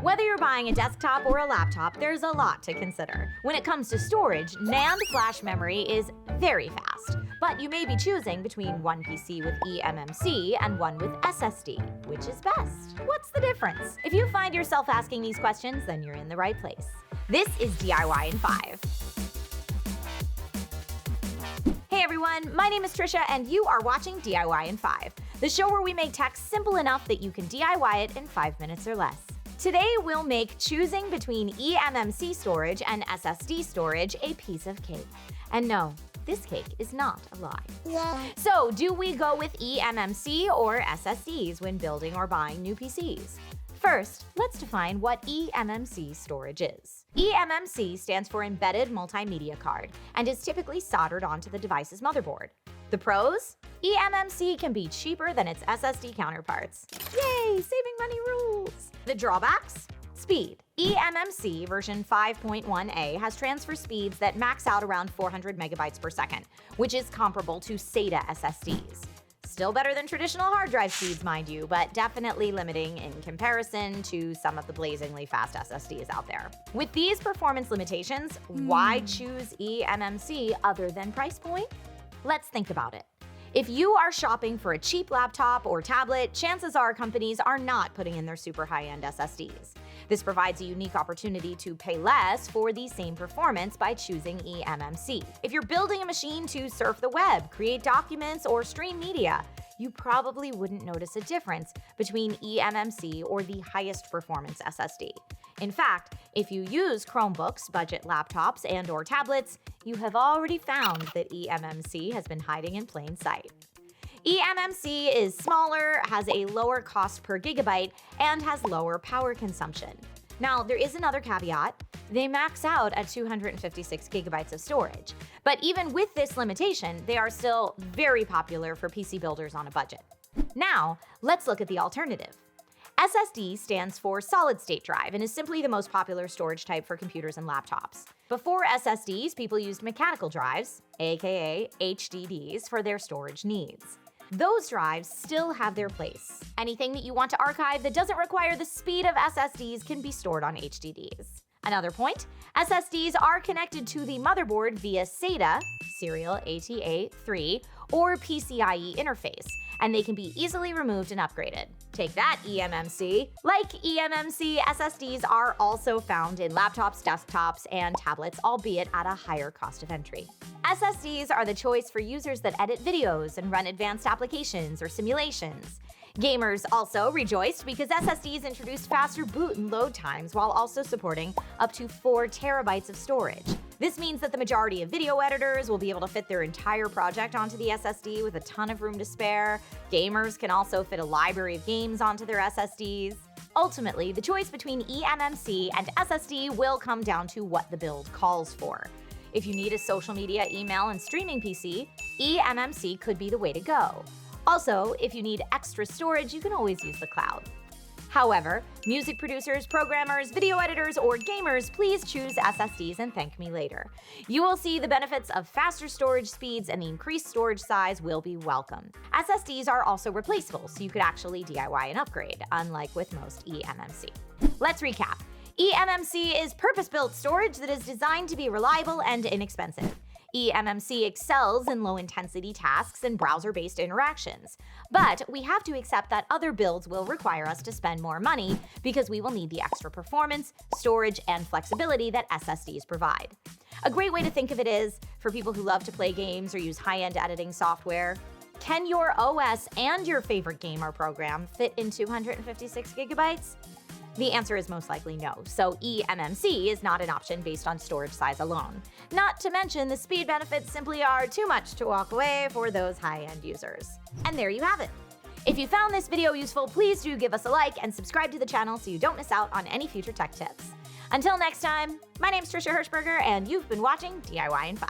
Whether you're buying a desktop or a laptop, there's a lot to consider. When it comes to storage, NAND flash memory is very fast, but you may be choosing between one PC with eMMC and one with SSD. Which is best? What's the difference? If you find yourself asking these questions, then you're in the right place. This is DIY in 5. Hey everyone, my name is Trisha and you are watching DIY in 5, the show where we make tech simple enough that you can DIY it in 5 minutes or less. Today we'll make choosing between eMMC storage and SSD storage a piece of cake. And no, this cake is not a lie. Yeah. So do we go with eMMC or SSDs when building or buying new PCs? First, let's define what eMMC storage is. eMMC stands for Embedded Multimedia Card and is typically soldered onto the device's motherboard. The pros? eMMC can be cheaper than its SSD counterparts. Yay, saving money rules! The drawbacks? Speed. eMMC version 5.1a has transfer speeds that max out around 400 megabytes per second, which is comparable to SATA SSDs. Still better than traditional hard drive speeds, mind you, but definitely limiting in comparison to some of the blazingly fast SSDs out there. With these performance limitations, why choose eMMC other than price point? Let's think about it. If you are shopping for a cheap laptop or tablet, chances are companies are not putting in their super high-end SSDs. This provides a unique opportunity to pay less for the same performance by choosing eMMC. If you're building a machine to surf the web, create documents, or stream media, you probably wouldn't notice a difference between eMMC or the highest performance SSD. In fact, if you use Chromebooks, budget laptops, and/or tablets, you have already found that eMMC has been hiding in plain sight. eMMC is smaller, has a lower cost per gigabyte, and has lower power consumption. Now, there is another caveat. They max out at 256 gigabytes of storage. But even with this limitation, they are still very popular for PC builders on a budget. Now, let's look at the alternative. SSD stands for solid-state drive and is simply the most popular storage type for computers and laptops. Before SSDs, people used mechanical drives, aka HDDs, for their storage needs. Those drives still have their place. Anything that you want to archive that doesn't require the speed of SSDs can be stored on HDDs. Another point, SSDs are connected to the motherboard via SATA, serial ATA3, or PCIe interface, and they can be easily removed and upgraded. Take that, eMMC! Like eMMC, SSDs are also found in laptops, desktops, and tablets, albeit at a higher cost of entry. SSDs are the choice for users that edit videos and run advanced applications or simulations. Gamers also rejoiced because SSDs introduced faster boot and load times while also supporting up to 4 terabytes of storage. This means that the majority of video editors will be able to fit their entire project onto the SSD with a ton of room to spare. Gamers can also fit a library of games onto their SSDs. Ultimately, the choice between eMMC and SSD will come down to what the build calls for. If you need a social media, email, and streaming PC, eMMC could be the way to go. Also, if you need extra storage, you can always use the cloud. However, music producers, programmers, video editors, or gamers, please choose SSDs and thank me later. You will see the benefits of faster storage speeds and the increased storage size will be welcome. SSDs are also replaceable, so you could actually DIY an upgrade, unlike with most eMMC. Let's recap. eMMC is purpose-built storage that is designed to be reliable and inexpensive. eMMC excels in low-intensity tasks and browser-based interactions. But we have to accept that other builds will require us to spend more money because we will need the extra performance, storage, and flexibility that SSDs provide. A great way to think of it is, for people who love to play games or use high-end editing software, can your OS and your favorite game or program fit in 256 gigabytes? The answer is most likely no, so eMMC is not an option based on storage size alone. Not to mention the speed benefits simply are too much to walk away for those high-end users. And there you have it. If you found this video useful, please do give us a like and subscribe to the channel so you don't miss out on any future tech tips. Until next time, my name's Trisha Hirschberger and you've been watching DIY in 5.